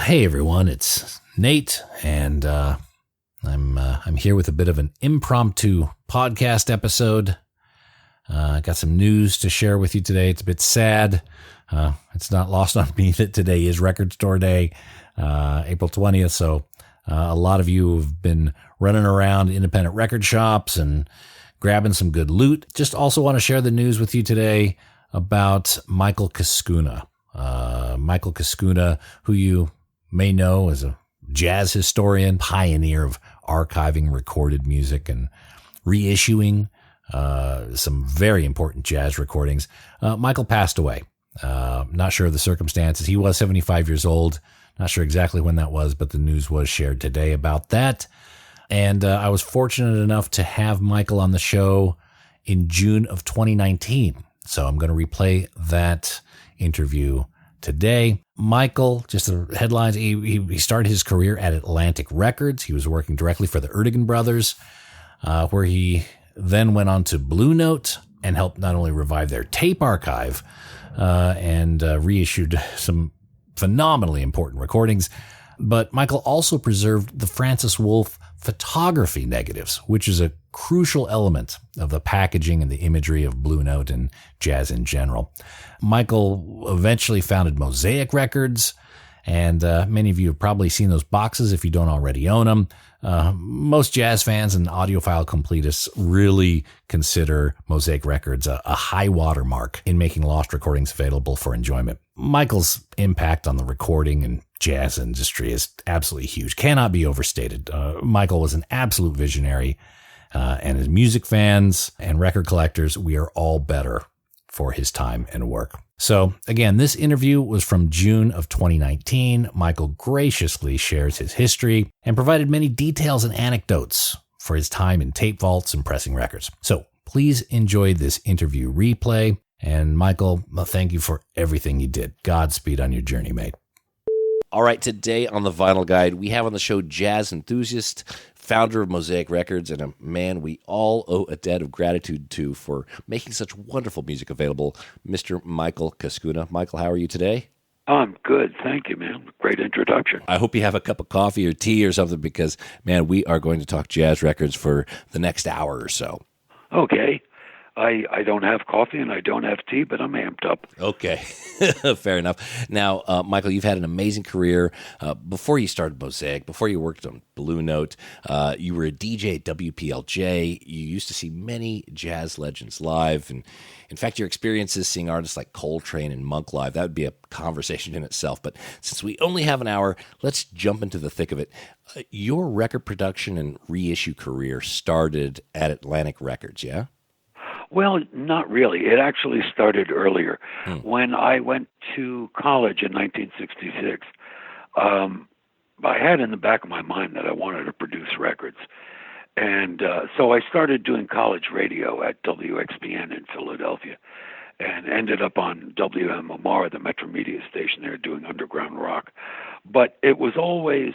Hey everyone, it's Nate, and I'm here with a bit of an impromptu podcast episode. I got some news to share with you today. It's a bit sad. It's not lost on me that today is Record Store Day, April 20th. So a lot of you have been running around independent record shops and grabbing some good loot. Just also want to share the news with you today about Michael Cuscuna. Michael Cuscuna, who you may know as a jazz historian, pioneer of archiving recorded music and reissuing some very important jazz recordings. Michael passed away. Not sure of the circumstances. He was 75 years old. Not sure exactly when that was, but the news was shared today about that. And I was fortunate enough to have Michael on the show in June of 2019. So I'm going to replay that interview today. Michael, just the headlines, he started his career at Atlantic Records. He was working directly for the Ertegun brothers, where he then went on to Blue Note and helped not only revive their tape archive and reissued some phenomenally important recordings, but Michael also preserved the Francis Wolff photography negatives, which is a crucial element of the packaging and the imagery of Blue Note and jazz in general. Michael eventually founded Mosaic Records, and many of you have probably seen those boxes if you don't already own them. Most jazz fans and audiophile completists really consider Mosaic Records a high watermark in making lost recordings available for enjoyment. Michael's impact on the recording and jazz industry is absolutely huge, cannot be overstated. Michael was an absolute visionary, and as music fans and record collectors, we are all better for his time and work. So again, this interview was from June of 2019. Michael graciously shares his history and provided many details and anecdotes for his time in tape vaults and pressing records. So please enjoy this interview replay. And Michael, thank you for everything you did. Godspeed on your journey, mate. All right, today on the Vinyl Guide, we have on the show jazz enthusiast, founder of Mosaic Records, and a man we all owe a debt of gratitude to for making such wonderful music available, Mr. Michael Cuscuna. Michael, how are you today? I'm good. Thank you, man. Great introduction. I hope you have a cup of coffee or tea or something because, man, we are going to talk jazz records for the next hour or so. Okay. I don't have coffee and I don't have tea, but I'm amped up. Okay, fair enough. Now, Michael, you've had an amazing career. Before you started Mosaic, before you worked on Blue Note, you were a DJ at WPLJ. You used to see many jazz legends live. And in fact, your experiences seeing artists like Coltrane and Monk live, that would be a conversation in itself. But since we only have an hour, let's jump into the thick of it. Your record production and reissue career started at Atlantic Records, yeah? Well, not really. It actually started earlier. When I went to college in 1966, I had in the back of my mind that I wanted to produce records. And so I started doing college radio at WXPN in Philadelphia and ended up on WMMR, the Metro Media station there, doing underground rock. But it was always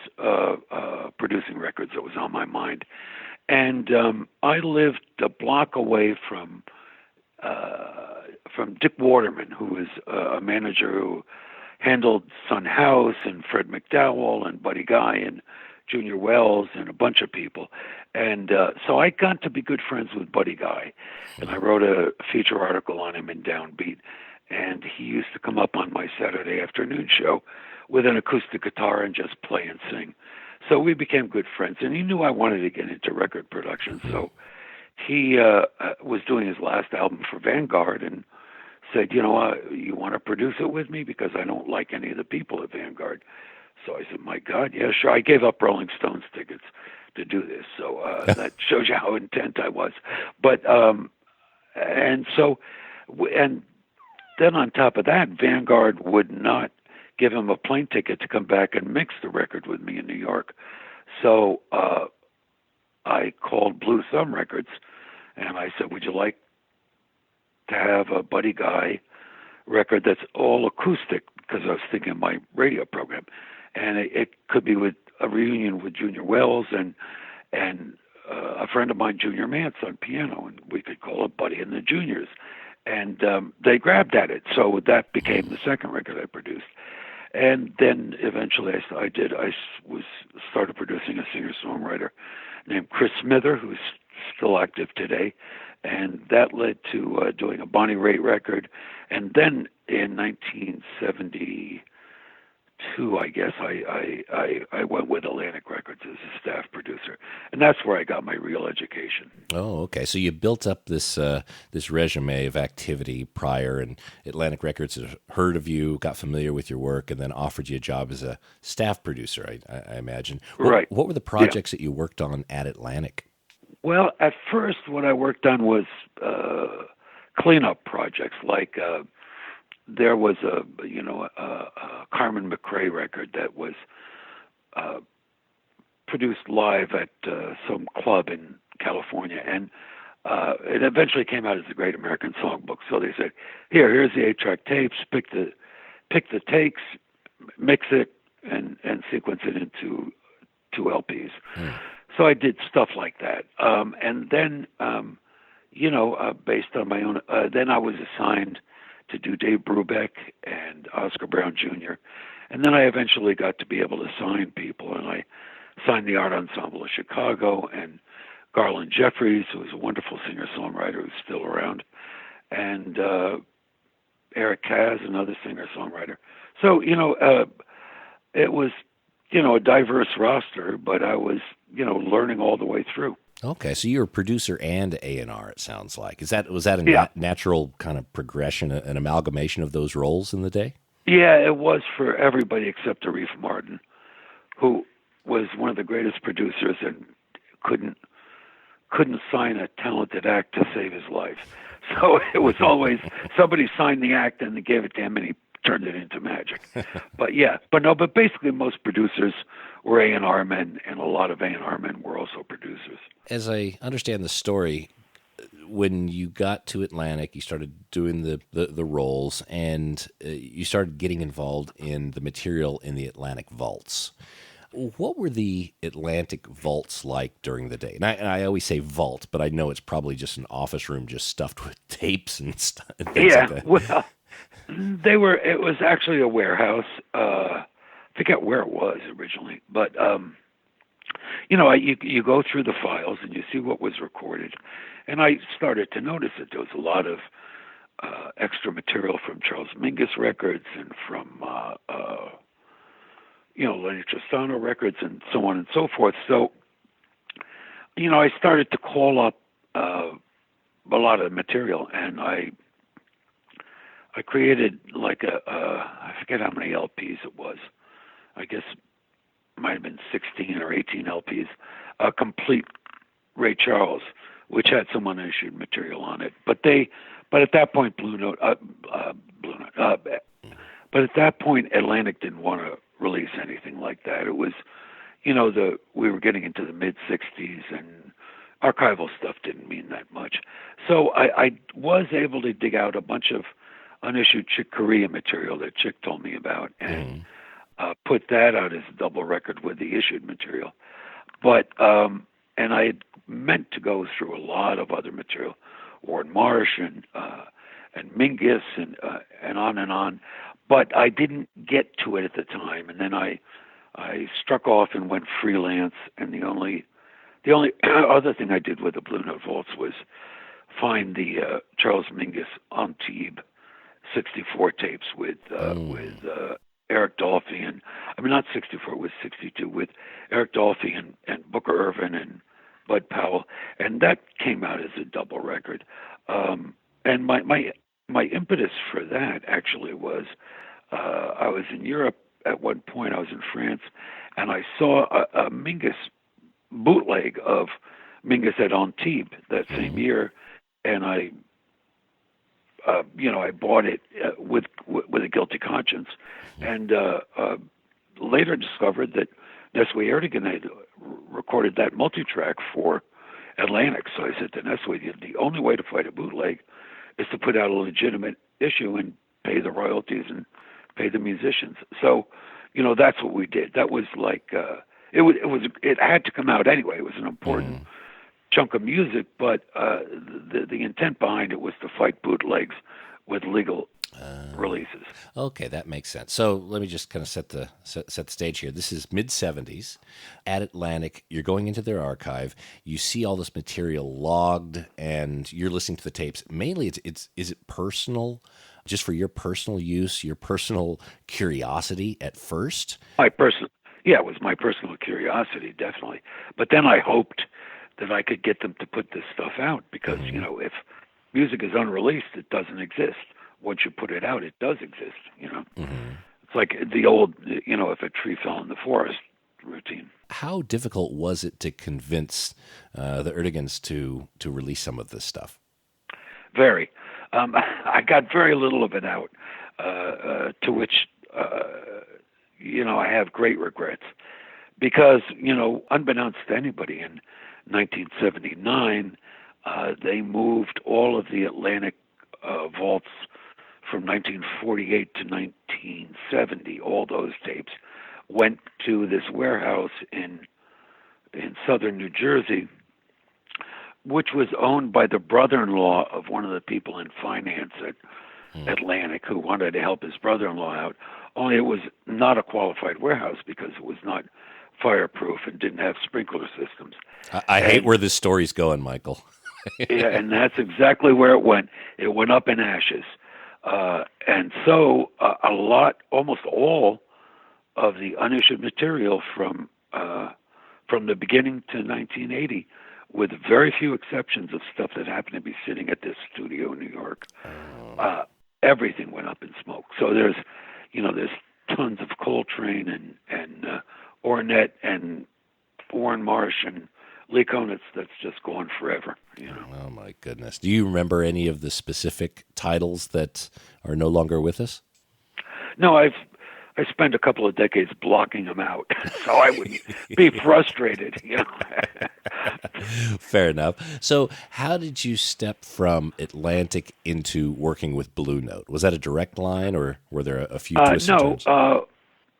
producing records that was on my mind. And I lived a block away from Dick Waterman, who was a manager who handled Son House and Fred McDowell and Buddy Guy and Junior Wells and a bunch of people. And so I got to be good friends with Buddy Guy, and I wrote a feature article on him in Downbeat. And he used to come up on my Saturday afternoon show with an acoustic guitar and just play and sing. So we became good friends, and he knew I wanted to get into record production. So he was doing his last album for Vanguard and said, you want to produce it with me? Because I don't like any of the people at Vanguard. So I said, my God, yeah, sure. I gave up Rolling Stones tickets to do this. So that shows you how intent I was. But, and then on top of that, Vanguard would not give him a plane ticket to come back and mix the record with me in New York. So I called Blue Thumb Records, and I said, would you like to have a Buddy Guy record that's all acoustic? Because I was thinking of my radio program. And it could be with a reunion with Junior Wells and a friend of mine, Junior Mance, on piano, and we could call it Buddy and the Juniors. And they grabbed at it. So that became the second record I produced. And then eventually started producing a singer-songwriter named Chris Smither, who's still active today. And that led to doing a Bonnie Raitt record. And then in 1972, I guess, I went with Atlantic Records as a staff producer. And that's where I got my real education. Oh, okay. So you built up this resume of activity prior, and Atlantic Records had heard of you, got familiar with your work, and then offered you a job as a staff producer, I imagine. Right. What were the projects that you worked on at Atlantic? Well, at first, what I worked on was cleanup projects. Like there was a Carmen McRae record that was produced live at some club in California, and it eventually came out as the Great American Songbook. So they said, here's the 8-track tapes. Pick the takes, mix it, and sequence it into 2 LPs. So I did stuff like that. And then, based on my own, then I was assigned to do Dave Brubeck and Oscar Brown Jr. And then I eventually got to be able to sign people. And I signed the Art Ensemble of Chicago and Garland Jeffries, who was a wonderful singer-songwriter who's still around, and Eric Kaz, another singer-songwriter. So, it was, a diverse roster, but I was, learning all the way through. Okay, so you're a producer and A&R, it sounds like. Was that a natural kind of progression, an amalgamation of those roles in the day? Yeah, it was for everybody except Arif Martin, who was one of the greatest producers and couldn't sign a talented act to save his life. So it was always somebody signed the act and they gave it to him and he turned it into magic. But basically most producers were A&R men, and a lot of A&R men were also producers. As I understand the story, when you got to Atlantic, you started doing the roles, and you started getting involved in the material in the Atlantic vaults. What were the Atlantic vaults like during the day? And I always say vault, but I know it's probably just an office room just stuffed with tapes and stuff. And things like that. Well, it was actually a warehouse. I forget where it was originally, but you go through the files and you see what was recorded, and I started to notice that there was a lot of extra material from Charles Mingus records and from Lenny Tristano records and so on and so forth. So, I started to call up a lot of material, and I created like I forget how many LPs it was. I guess it might have been 16 or 18 LPs, a complete Ray Charles, which had some unissued material on it. But at that point, but at that point, Atlantic didn't want to release anything like that. It was, we were getting into the mid 60s, and archival stuff didn't mean that much. So I was able to dig out a bunch of unissued Chick Corea material that Chick told me about, and put that out as a double record with the issued material. But and I had meant to go through a lot of other material, Warren Marsh and Mingus and on. But I didn't get to it at the time, and then I struck off and went freelance. And the only other thing I did with the Blue Note Vaults was find the Charles Mingus Antibes 64 tapes with Eric Dolphy not 64, it was 62, with Eric Dolphy and Booker Ervin and Bud Powell, and that came out as a double record. And my impetus for that actually was I was in Europe at one point. I was in France, and I saw a Mingus bootleg of Mingus at Antibes that same year, and I bought it with a guilty conscience, and later discovered that Nestle Ertegun had recorded that multi-track for Atlantic. So I said to Nestle, the only way to fight a bootleg is to put out a legitimate issue and pay the royalties and pay the musicians. So, that's what we did. That was like it had to come out anyway. It was an important chunk of music, but the intent behind it was to fight bootlegs with legal releases. Okay, that makes sense. So let me just kind of set the stage here. This is mid-'70s at Atlantic. You're going into their archive. You see all this material logged, and you're listening to the tapes. Mainly, is it personal, just for your personal use, your personal curiosity at first? It was my personal curiosity, definitely. But then I hoped that I could get them to put this stuff out because, if music is unreleased, it doesn't exist. Once you put it out, it does exist, It's like the old, if a tree fell in the forest routine. How difficult was it to convince the Ertegons to release some of this stuff? Very. I got very little of it out, to which, I have great regrets. Because, unbeknownst to anybody, in 1979, they moved all of the Atlantic vaults from 1948 to 1970. All those tapes went to this warehouse in southern New Jersey, which was owned by the brother-in-law of one of the people in finance at Atlantic who wanted to help his brother-in-law out. Only it was not a qualified warehouse because it was not fireproof and didn't have sprinkler systems. I hate where this story's going, Michael. Yeah, and that's exactly where it went. It went up in ashes. And so almost all of the unissued material from the beginning to 1980, with very few exceptions of stuff that happened to be sitting at this studio in New York, everything went up in smoke. So there's tons of Coltrane and Ornette and Warren Marsh and Lee Konitz that's just gone forever. Oh my goodness! Do you remember any of the specific titles that are no longer with us? No, I spent a couple of decades blocking them out, so I wouldn't be frustrated. Fair enough. So, how did you step from Atlantic into working with Blue Note? Was that a direct line, or were there a few twists and turns?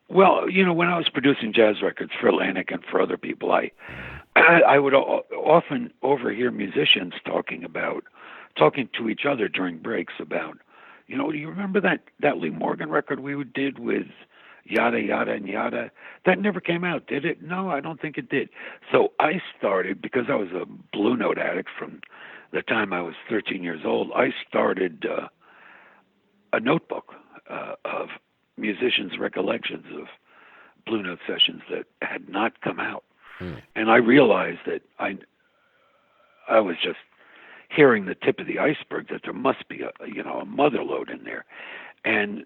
Well, when I was producing jazz records for Atlantic and for other people, I would often overhear musicians talking to each other during breaks about, do you remember that Lee Morgan record we did with yada, yada, and yada? That never came out, did it? No, I don't think it did. So I started, because I was a Blue Note addict from the time I was 13 years old, I started a notebook of musicians' recollections of Blue Note sessions that had not come out. And I realized that I was just hearing the tip of the iceberg, that there must be a mother lode in there. And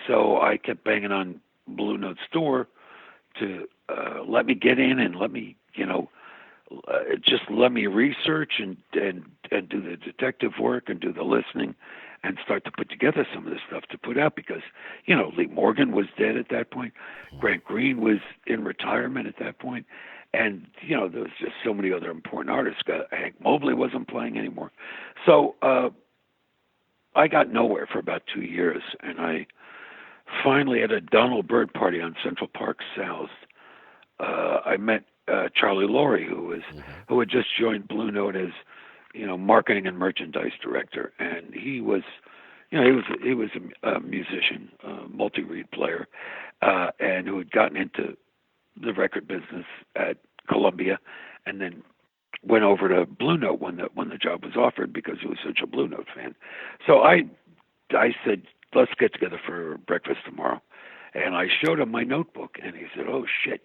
so I kept banging on Blue Note's door to let me get in and let me just let me research and do the detective work and do the listening and start to put together some of this stuff to put out, because Lee Morgan was dead at that point, Grant Green was in retirement at that point, and there was just so many other important artists. Hank Mobley wasn't playing anymore, so I got nowhere for about 2 years, and I finally, at a Donald Byrd party on Central Park South, I met Charlie Laurie, who had just joined Blue Note as marketing and merchandise director, and he was a musician, multi-reed player, and who had gotten into the record business at Columbia, and then went over to Blue Note when the job was offered because he was such a Blue Note fan. So I said, let's get together for breakfast tomorrow, and I showed him my notebook, and he said, oh shit,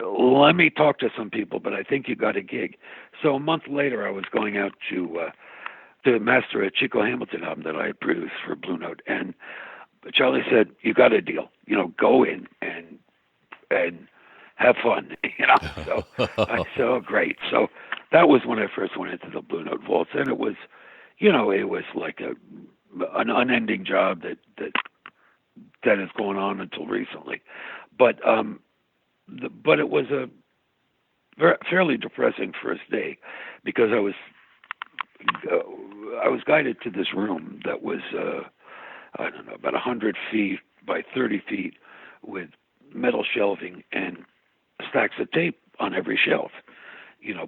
let me talk to some people, but I think you got a gig. So a month later, I was going out to master a Chico Hamilton album that I had produced for Blue Note, and Charlie said, you got a deal, go in and have fun, So I said, oh, great. So that was when I first went into the Blue Note vaults, and it was, it was like an unending job that has gone on until recently, but it was a fairly depressing first day, because I was guided to this room that was I don't know, about 100 feet by 30 feet, with metal shelving and stacks of tape on every shelf,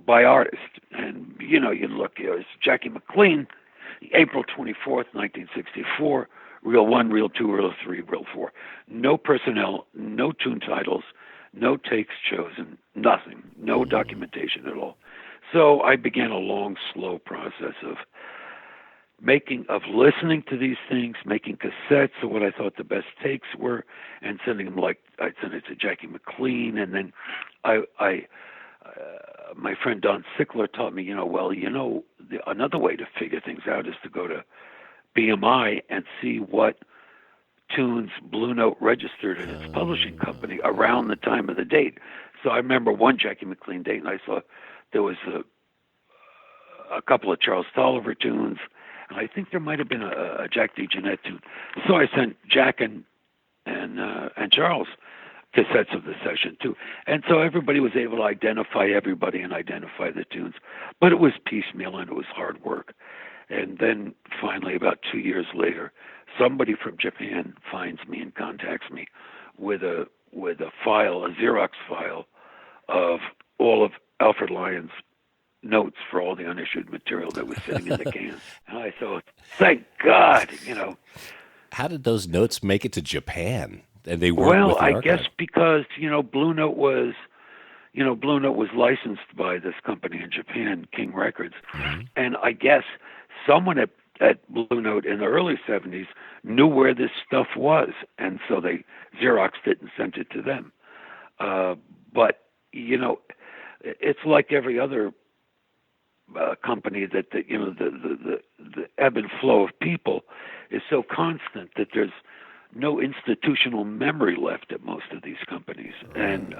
by artist. And you look, it's Jackie McLean, April 24th, 1964, Reel 1, Reel 2, Reel 3, Reel 4. No personnel, no tune titles, no takes chosen, nothing, no documentation at all. So I began a long, slow process of listening to these things, making cassettes of what I thought the best takes were, and sending them. Like I'd send it to Jackie McLean, and then my friend Don Sickler taught me, another way to figure things out is to go to BMI and see what tunes Blue Note registered at its publishing company around the time of the date. So I remember one Jackie McLean date, and I saw there was a couple of Charles Tolliver tunes, and I think there might have been a Jack DeJohnette tune. So I sent Jack and Charles cassettes of the session too, and so everybody was able to identify everybody and identify the tunes. But it was piecemeal and it was hard work. And then finally, about 2 years later, somebody from Japan finds me and contacts me with a file, a Xerox file of all of Alfred Lion's notes for all the unissued material that was sitting in the can. And I thought, thank God, How did those notes make it to Japan? And they worked with the I archive? guess because, Blue Note was licensed by this company in Japan, King Records. Mm-hmm. And I guess someone at Blue Note in the early 70s knew where this stuff was, and so they Xeroxed it and sent it to them. But it's like every other company that the ebb and flow of people is so constant that there's no institutional memory left at most of these companies, and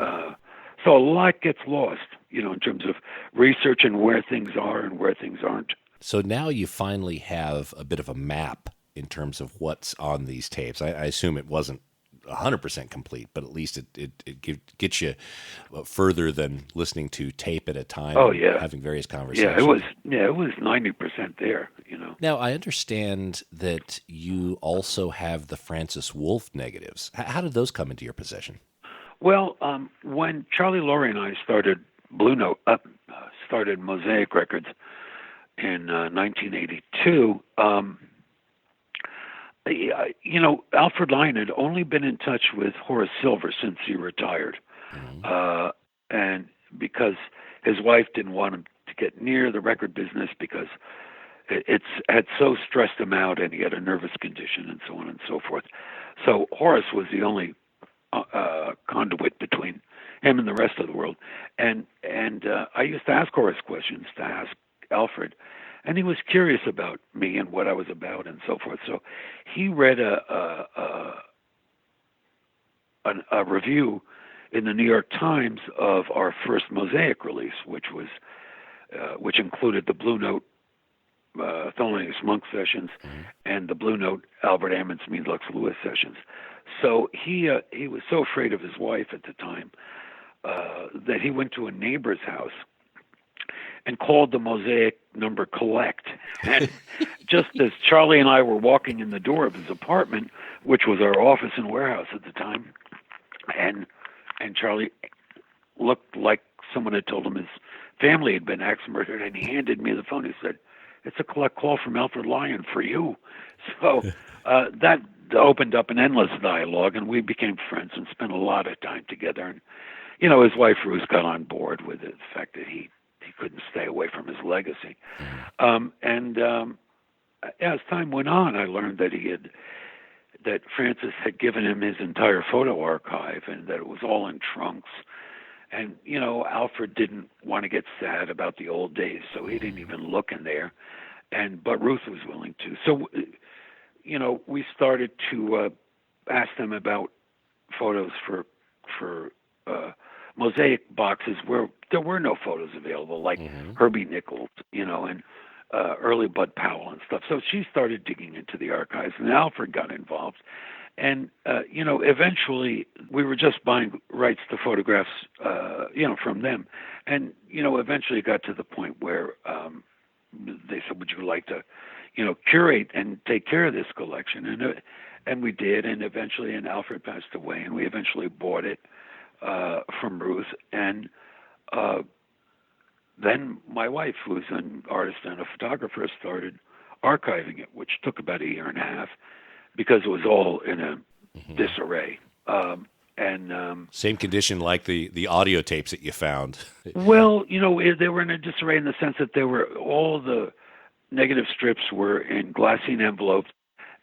so a lot gets lost, in terms of research and where things are and where things aren't. So now you finally have a bit of a map in terms of what's on these tapes. I assume it wasn't 100% complete, but at least it gets you further than listening to tape at a time. Oh, yeah. Having various conversations. It was 90% there, Now, I understand that you also have the Francis Wolff negatives. How did those come into your possession? Well, when Charlie Laurie and I started Blue Note, started Mosaic Records in 1982, Alfred Lion had only been in touch with Horace Silver since he retired. Mm-hmm. And because his wife didn't want him to get near the record business because it had so stressed him out, and he had a nervous condition and so on and so forth. So Horace was the only conduit between him and the rest of the world. And I used to ask Horace questions to ask Alfred, and he was curious about me and what I was about and so forth. So he read a review in the New York Times of our first Mosaic release, which included the Blue Note Thelonious Monk sessions and the Blue Note Albert Ammons Mead Lux Lewis sessions. So he was so afraid of his wife at the time that he went to a neighbor's house and called the Mosaic number collect. And just as Charlie and I were walking in the door of his apartment, which was our office and warehouse at the time, and Charlie looked like someone had told him his family had been axe murdered, and he handed me the phone. He said, "It's a collect call from Alfred Lion for you." So that opened up an endless dialogue, and we became friends and spent a lot of time together. And, his wife Ruth got on board with the fact that he couldn't stay away from his legacy. As time went on, I learned that Francis had given him his entire photo archive and that it was all in trunks. And, Alfred didn't want to get sad about the old days, so he didn't even look in there. But Ruth was willing to. So, we started to ask them about photos for Mosaic boxes where there were no photos available, like Herbie Nichols, and early Bud Powell and stuff. So she started digging into the archives, and Alfred got involved. And, eventually we were just buying rights to photographs, from them. And, eventually it got to the point where they said, would you like to, curate and take care of this collection? And we did. And eventually, and Alfred passed away, and we eventually bought it from Ruth. And then my wife, who's an artist and a photographer, started archiving it, which took about a year and a half because it was all in a disarray. Same condition like the audio tapes that you found. Well, they were in a disarray in the sense that all the negative strips were in glassine envelopes,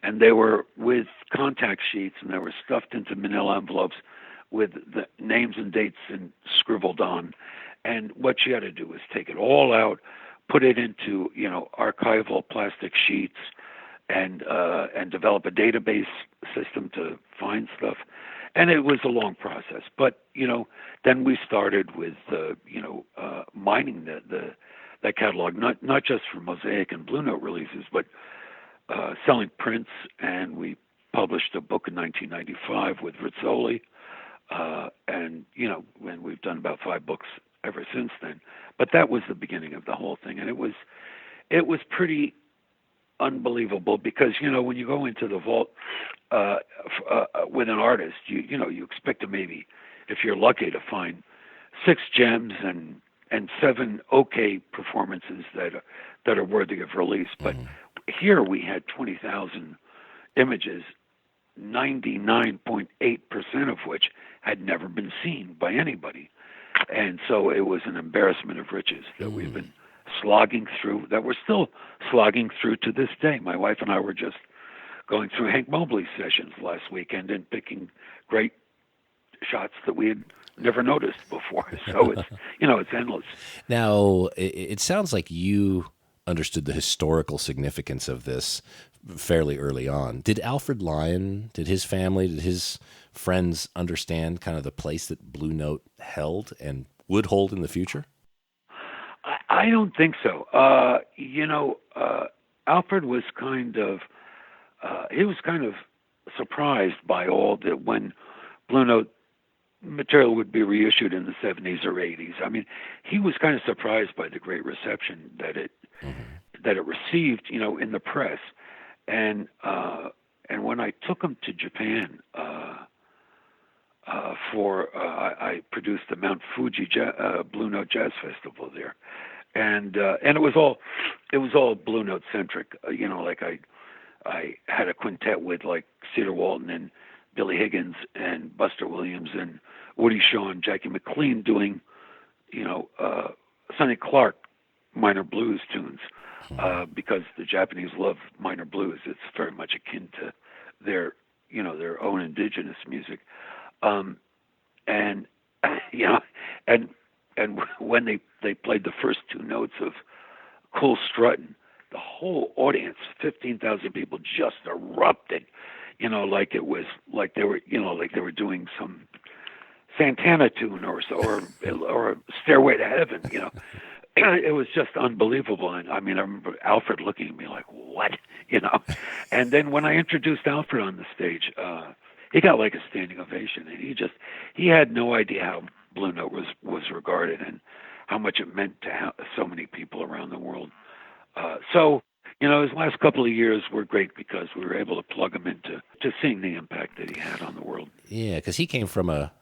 and they were with contact sheets, and they were stuffed into manila envelopes with the names and dates and scribbled on. And what you had to do was take it all out, put it into archival plastic sheets, and develop a database system to find stuff. And it was a long process. But then we started with mining that catalog, not just for Mosaic and Blue Note releases, but selling prints. And we published a book in 1995 with Rizzoli, and we've done about 5 books ever since then. But that was the beginning of the whole thing, and it was pretty unbelievable because when you go into the vault with an artist, you expect to maybe, if you're lucky, to find 6 gems and 7 okay performances that are worthy of release. But here we had 20,000 images, 99.8% of which had never been seen by anybody. And so it was an embarrassment of riches that we've been slogging through, that we're still slogging through to this day. My wife and I were just going through Hank Mobley sessions last weekend and picking great shots that we had never noticed before. So it's, it's endless. Now, it sounds like you understood the historical significance of this fairly early on. Did Alfred Lion, did his family, did his friends understand kind of the place that Blue Note held and would hold in the future? I don't think so. Alfred was kind of surprised by all that when Blue Note material would be reissued in the 70s or 80s. I mean, he was kind of surprised by the great reception that it received, in the press. And when I took him to Japan I produced the Mount Fuji Blue Note Jazz Festival there, and it was all Blue Note centric. Like I had a quintet with like Cedar Walton and Billy Higgins and Buster Williams and Woody Shaw and Jackie McLean doing, Sonny Clark minor blues tunes, because the Japanese love minor blues. It's very much akin to their own indigenous music. And when they played the first 2 notes of Cool Struttin', the whole audience, 15,000 people, just erupted, like it was like they were doing some Santana tune or Stairway to Heaven, It was just unbelievable. And I mean, I remember Alfred looking at me like, what? And then when I introduced Alfred on the stage, he got like a standing ovation, and he had no idea how Blue Note was regarded and how much it meant to so many people around the world. So his last couple of years were great because we were able to plug him into seeing the impact that he had on the world. Yeah, because he came from a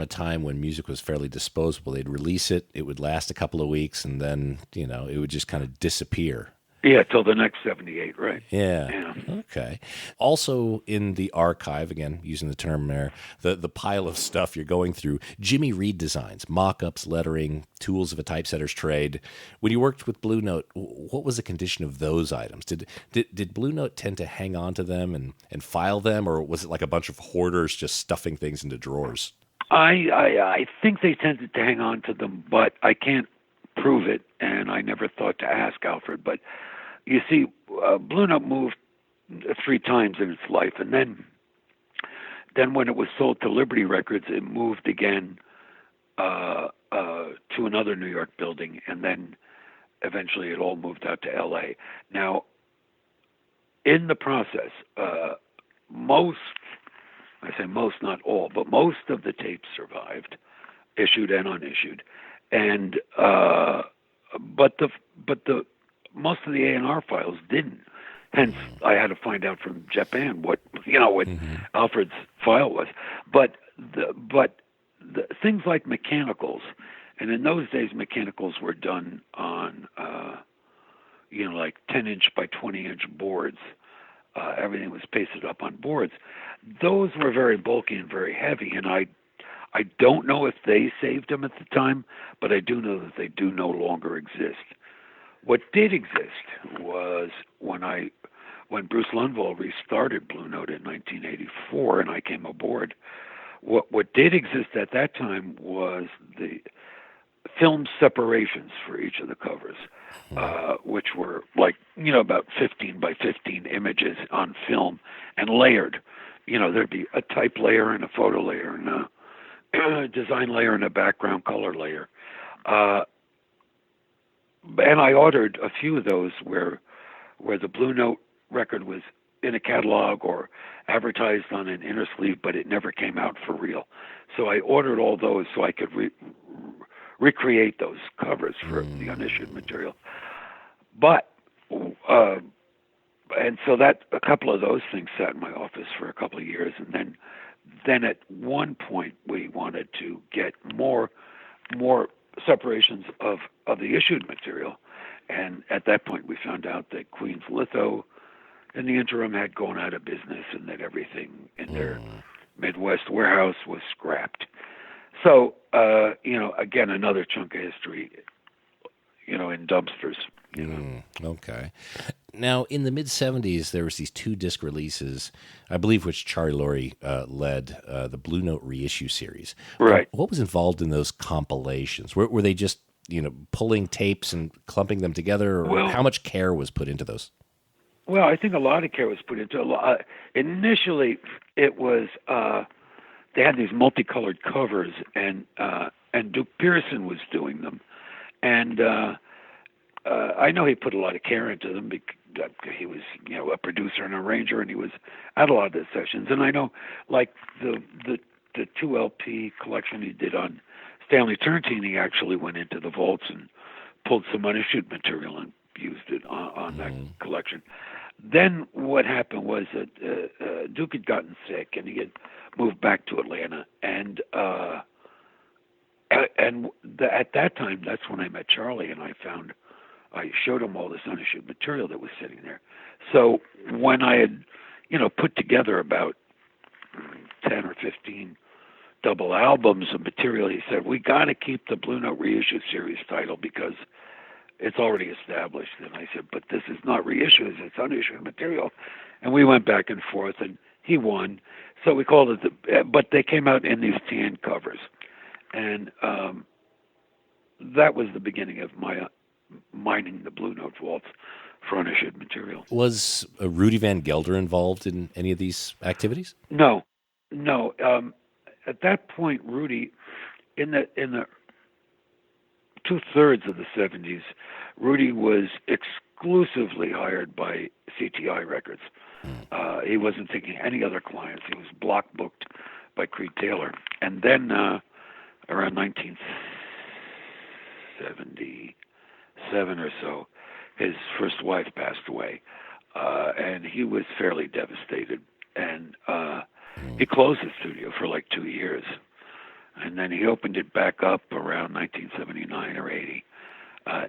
time when music was fairly disposable. They'd release it, it would last a couple of weeks, and then it would just kind of disappear. Yeah, till the next 78, right? Yeah. Okay. Also in the archive, again, using the term there, the pile of stuff you're going through, Jimmy Reed designs, mock-ups, lettering, tools of a typesetter's trade. When you worked with Blue Note, what was the condition of those items? Did Blue Note tend to hang on to them and file them, or was it like a bunch of hoarders just stuffing things into drawers? I think they tended to hang on to them, but I can't prove it, and I never thought to ask Alfred. But you see, Blue Note moved 3 times in its life, and then when it was sold to Liberty Records, it moved again to another New York building, and then eventually it all moved out to L.A. Now, in the process, most, not all, but most of the tapes survived, issued and unissued, and but the most of the A&R files didn't. Hence, I had to find out from Japan what Alfred's file was. But the things like mechanicals, and in those days mechanicals were done on like 10-inch by 20-inch boards. Everything was pasted up on boards. Those were very bulky and very heavy, and I don't know if they saved them at the time, but I do know that they do no longer exist. What did exist was when Bruce Lundvall restarted Blue Note in 1984, and I came aboard. What did exist at that time was the film separations for each of the covers, which were like, about 15 by 15 images on film and layered. There'd be a type layer and a photo layer and a design layer and a background color layer. And I ordered a few of those where the Blue Note record was in a catalog or advertised on an inner sleeve, but it never came out for real. So I ordered all those so I could recreate those covers for the unissued material. But and so that a couple of those things sat in my office for a couple of years, and then at one point we wanted to get more separations of the issued material, and at that point we found out that Queen's Litho in the interim had gone out of business and that everything in their Midwest warehouse was scrapped. So, again, another chunk of history, in dumpsters. Okay. Now, in the mid-'70s, there was these 2-disc releases, I believe, which Charlie Laurie led, the Blue Note Reissue series. Right. What was involved in those compilations? Were they just, pulling tapes and clumping them together? Or how much care was put into those? Well, I think a lot of care was put into it. Initially, it was they had these multicolored covers, and Duke Pearson was doing them, and I know he put a lot of care into them because he was, a producer and arranger, and he was at a lot of the sessions. And I know, like the 2 LP collection he did on Stanley Turrentine, he actually went into the vaults and pulled some unissued material and used it on that collection. Then what happened was that Duke had gotten sick and he had moved back to Atlanta, and at that time, that's when I met Charlie, and I showed him all this unissued material that was sitting there. So when I had, put together about 10 or 15 double albums of material, he said, we got to keep the Blue Note Reissue series title because it's already established. And I said, but this is not reissues, it's unissued material. And we went back and forth, and he won. So we called it but they came out in these tan covers. And that was the beginning of my mining the Blue Note vaults for unissued material. Was Rudy Van Gelder involved in any of these activities? No. At that point, Rudy, in the 2/3 of the 70s, Rudy was exclusively hired by CTI Records. He wasn't taking any other clients. He was block booked by Creed Taylor. And then around 1977 or so, his first wife passed away, and he was fairly devastated. And he closed the studio for like 2 years. And then he opened it back up around 1979 or 80.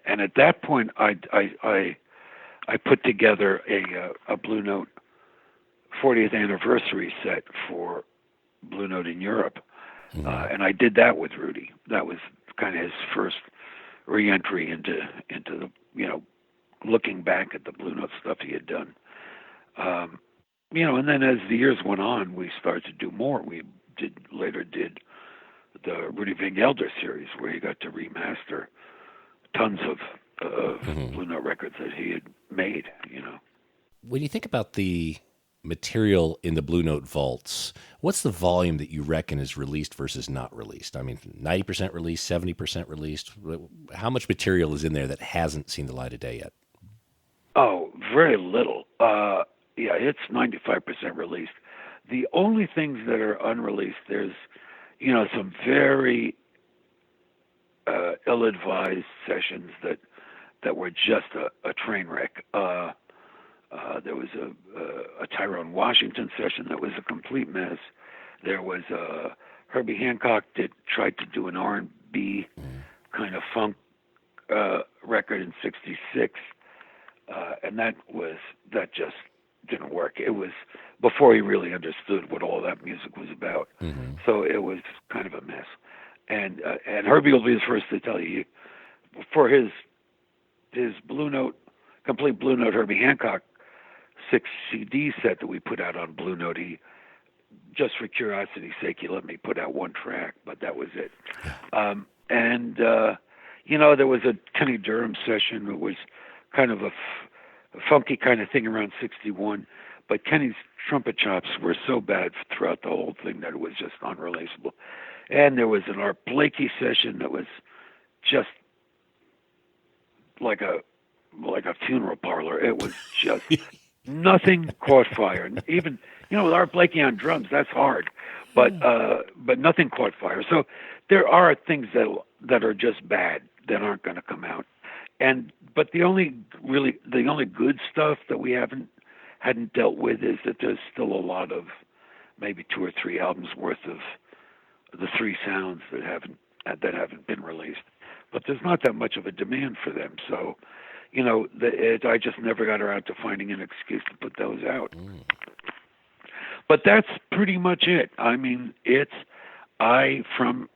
And at that point, I put together a Blue Note 40th anniversary set for Blue Note in Europe. And I did that with Rudy. That was kind of his first re-entry into the, looking back at the Blue Note stuff he had done. And then as the years went on, we started to do more. We later did the Rudy Van Gelder series, where he got to remaster tons of Blue Note records that he had made, When you think about the material in the Blue Note vaults, what's the volume that you reckon is released versus not released? I mean, 90% released, 70% released? How much material is in there that hasn't seen the light of day yet? Oh, very little. Yeah, it's 95% released. The only things that are unreleased, there's, some very ill-advised sessions that were just a train wreck. There was a Tyrone Washington session that was a complete mess. There was Herbie Hancock that tried to do an R&B kind of funk record in '66. and that just didn't work. It was before he really understood what all that music was about. Mm-hmm. So it was kind of a mess. And Herbie will be the first to tell you, for his Blue Note, complete Blue Note Herbie Hancock 6 CD set that we put out on Blue Note, he, just for curiosity's sake, he let me put out one track, but that was it. There was a Kenny Durham session that was kind of a funky kind of thing around 61, but Kenny's trumpet chops were so bad throughout the whole thing that it was just unreleasable. And there was an Art Blakey session that was just like a funeral parlor. It was just nothing caught fire. And even with Art Blakey on drums, that's hard, but nothing caught fire. So there are things that are just bad that aren't going to come out. But the only good stuff that we hadn't dealt with is that there's still a lot of maybe 2 or 3 albums worth of the 3 sounds that haven't been released. But there's not that much of a demand for them, so I just never got around to finding an excuse to put those out. But that's pretty much it. I mean, from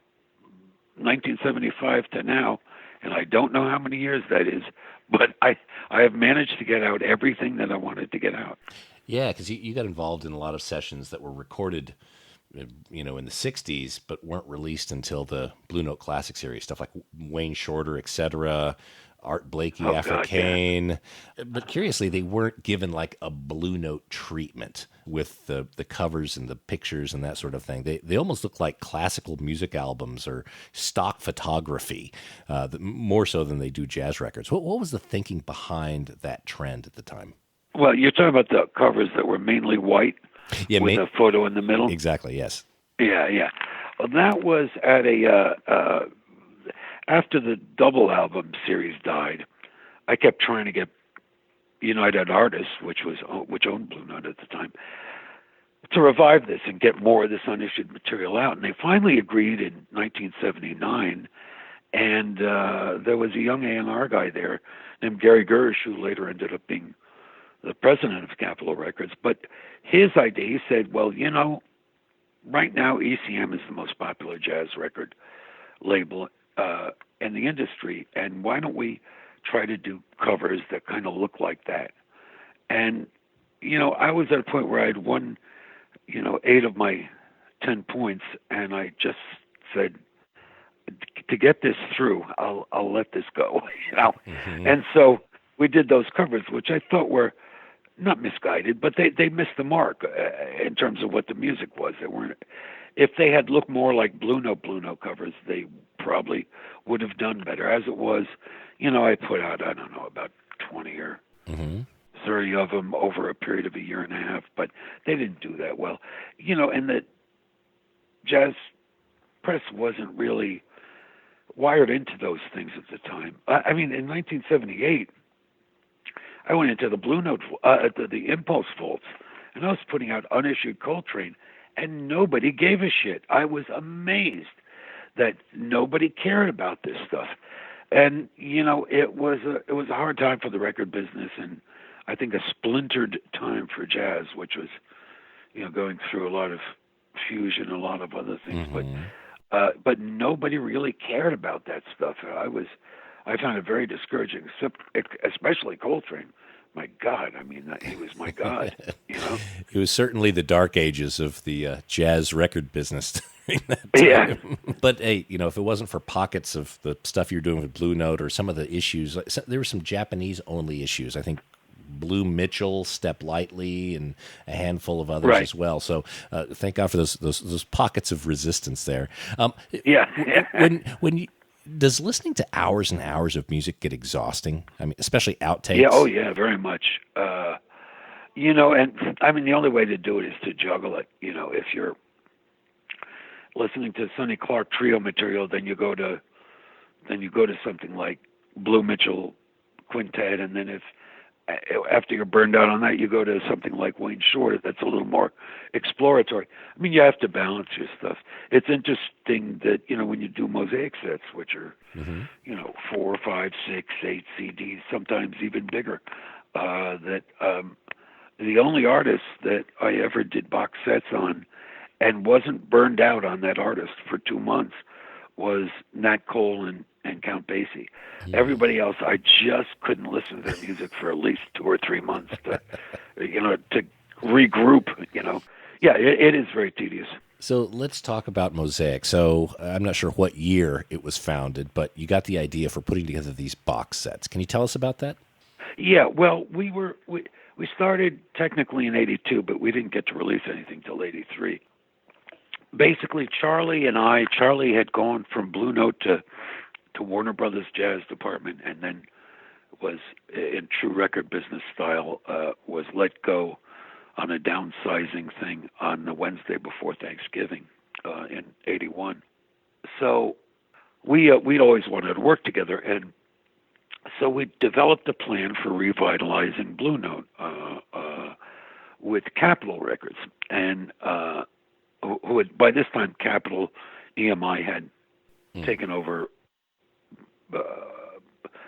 1975 to now, and I don't know how many years that is, but I have managed to get out everything that I wanted to get out. Yeah, because you got involved in a lot of sessions that were recorded, in the 60s, but weren't released until the Blue Note Classic series, stuff like Wayne Shorter, etc., Art Blakey, Africaine. Yeah. But curiously, they weren't given like a Blue Note treatment with the covers and the pictures and that sort of thing. They almost look like classical music albums or stock photography, more so than they do jazz records. What was the thinking behind that trend at the time? Well, you're talking about the covers that were mainly white with a photo in the middle? Exactly, yes. Yeah. Well, that was at after the double album series died, I kept trying to get United Artists, which owned Blue Note at the time, to revive this and get more of this unissued material out. And they finally agreed in 1979. And there was a young A&R guy there named Gary Gersh, who later ended up being the president of Capitol Records. But his idea, he said, well, right now ECM is the most popular jazz record label in the industry, and why don't we try to do covers that kind of look like that? And I was at a point where I'd won 8 of my 10 points, and I just said, to get this through, I'll let this go. Mm-hmm. And so we did those covers, which I thought were not misguided, but they missed the mark in terms of what the music was. They weren't. If they had looked more like Blue Note covers, they probably would have done better. As it was, I put out, I don't know, about 20 or 30 of them over a period of a year and a half, but they didn't do that well. And the jazz press wasn't really wired into those things at the time. I mean, in 1978, I went into the Blue Note, the Impulse Vaults, and I was putting out unissued Coltrane, and nobody gave a shit. I was amazed that nobody cared about this stuff. And, it was a hard time for the record business, and I think a splintered time for jazz, which was, going through a lot of fusion, a lot of other things. Mm-hmm. But nobody really cared about that stuff. I found it very discouraging, especially Coltrane. My God, I mean, he was my God. It was certainly the dark ages of the jazz record business during that time. Yeah. But hey, if it wasn't for pockets of the stuff you're doing with Blue Note or some of the issues, there were some Japanese-only issues. I think Blue Mitchell, Step Lightly, and a handful of others as well. So thank God for those pockets of resistance there. When does listening to hours and hours of music get exhausting? I mean, especially outtakes. Yeah. Oh, yeah. Very much. And I mean, the only way to do it is to juggle it. If you're listening to Sonny Clark trio material, then you go to something like Blue Mitchell Quintet, and then after you're burned out on that, you go to something like Wayne Shorter that's a little more exploratory. I mean, you have to balance your stuff. It's interesting that, when you do mosaic sets, which are, 4, 5, 6, 8 CDs, sometimes even bigger, that the only artist that I ever did box sets on and wasn't burned out on that artist for 2 months was Nat Cole and Count Basie. Everybody else, I just couldn't listen to their music for at least 2 or 3 months to regroup. Yeah, it is very tedious. So let's talk about Mosaic. So I'm not sure what year it was founded, but you got the idea for putting together these box sets. Can you tell us about that? Yeah, well, we started technically in '82, but we didn't get to release anything till '83. Basically, Charlie had gone from Blue Note to Warner Brothers Jazz Department, and then was in true record business style, was let go on a downsizing thing on the Wednesday before Thanksgiving in '81. So we'd always wanted to work together, and so we developed a plan for revitalizing Blue Note with Capitol Records, and who had, by this time, Capitol EMI had taken over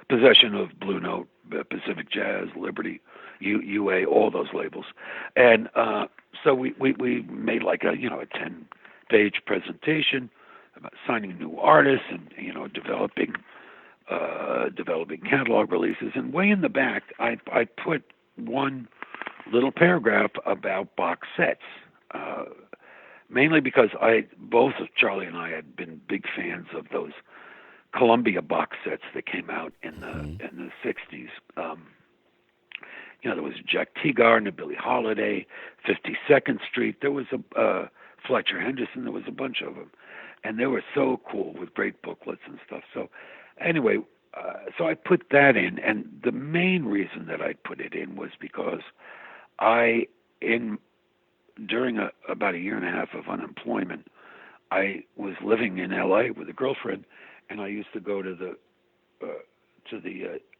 possession of Blue Note, Pacific Jazz, Liberty, UA, all those labels, and so we made like a 10-page presentation about signing new artists and developing catalog releases. And way in the back, I put one little paragraph about box sets, mainly because both Charlie and I had been big fans of those Columbia box sets that came out in the '60s. There was Jack Teagarden, Billie Holiday, 52nd Street. There was a Fletcher Henderson. There was a bunch of them, and they were so cool with great booklets and stuff. So anyway, so I put that in, and the main reason that I put it in was because during about a year and a half of unemployment, I was living in L.A. with a girlfriend, and I used to go to the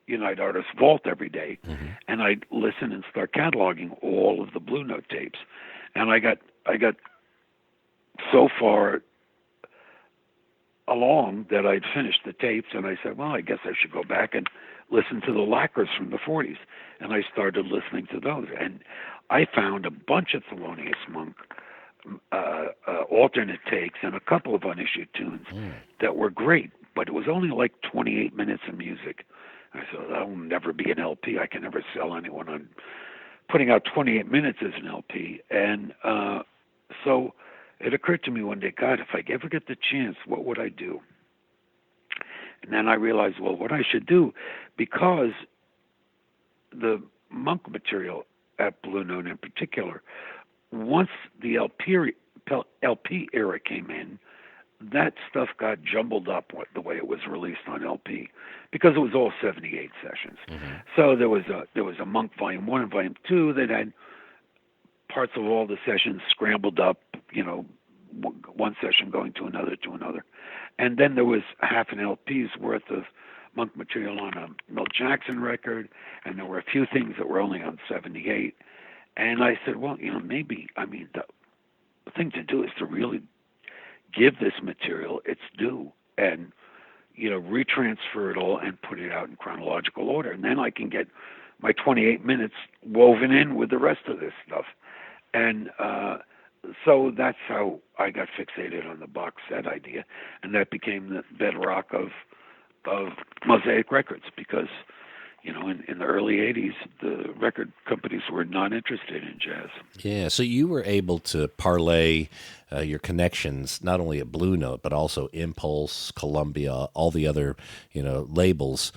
United Artists Vault every day, and I'd listen and start cataloging all of the Blue Note tapes. And I got so far along that I'd finished the tapes, and I said, well, I guess I should go back and listen to the lacquers from the 40s. And I started listening to those, and I found a bunch of Thelonious Monk alternate takes and a couple of unissued tunes that were great, but it was only like 28 minutes of music. I said, that will never be an LP. I can never sell anyone on putting out 28 minutes as an LP. And so it occurred to me one day, God, if I ever get the chance, what would I do? And then I realized, well, what I should do, because the Monk material at Blue Note in particular, once the LP era came in, that stuff got jumbled up the way it was released on LP, because it was all 78 sessions. So there was a Monk Volume 1 and Volume 2 that had parts of all the sessions scrambled up, one session going to another. And then there was half an LP's worth of Monk material on a Milt Jackson record, and there were a few things that were only on 78. And I said, well, maybe, the thing to do is to really give this material its due and, retransfer it all and put it out in chronological order. And then I can get my 28 minutes woven in with the rest of this stuff. And so that's how I got fixated on the box set idea. And that became the bedrock of Mosaic Records, because, in the early 80s, the record companies were not interested in jazz. Yeah, so you were able to parlay your connections, not only at Blue Note, but also Impulse, Columbia, all the other, labels,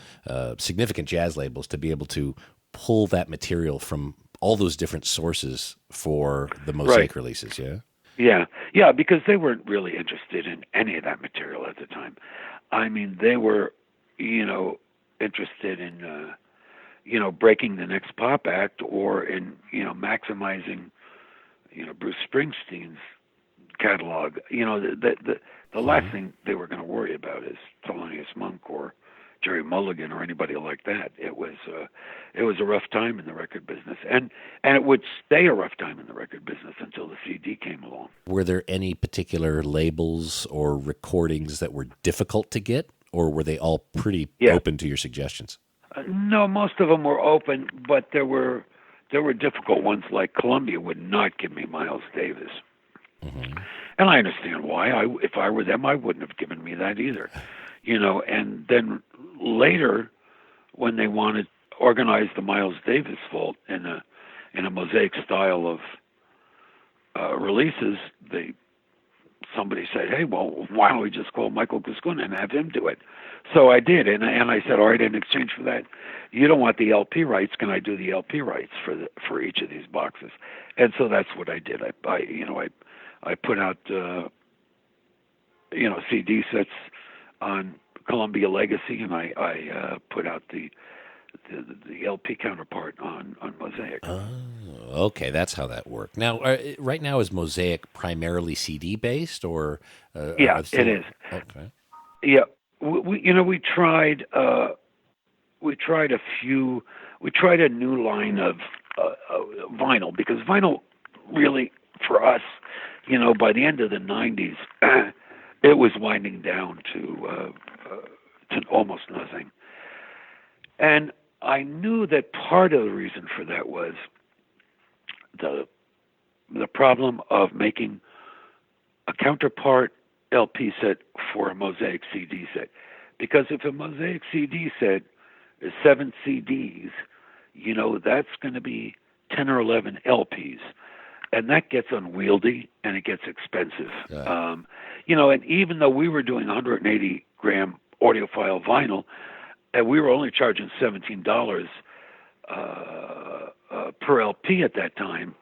significant jazz labels, to be able to pull that material from all those different sources for the Mosaic releases, yeah? Yeah, because they weren't really interested in any of that material at the time. They were, interested in, breaking the next pop act, or in, maximizing, Bruce Springsteen's catalog. The last thing they were going to worry about is Thelonious Monk or Jerry Mulligan or anybody like that. It was a rough time in the record business, and it would stay a rough time in the record business until the CD came along. Were there any particular labels or recordings that were difficult to get, or were they all pretty open to your suggestions? No, most of them were open, but there were difficult ones. Like Columbia would not give me Miles Davis, and I understand why. If I were them, I wouldn't have given me that either. And then later, when they wanted to organize the Miles Davis vault in a mosaic style of releases, somebody said, "Hey, well, why don't we just call Michael Cuscuna and have him do it?" So I did, and I said, "All right, in exchange for that, you don't want the LP rights. Can I do the LP rights for each of these boxes?" And so that's what I did. I put out CD sets on Columbia Legacy, and I put out the LP counterpart on Mosaic. Oh, okay, that's how that worked. Now, right now, is Mosaic primarily CD based, or yeah, it is. Okay. Yeah, we tried a new line of vinyl, because vinyl really, for us, by the end of the '90s, it was winding down to almost nothing. And I knew that part of the reason for that was the problem of making a counterpart LP set for a Mosaic CD set. Because if a Mosaic CD set is 7 CDs, that's going to be 10 or 11 LPs. And that gets unwieldy and it gets expensive. Yeah. And even though we were doing 180 gram audiophile vinyl, and we were only charging $17 per LP at that time,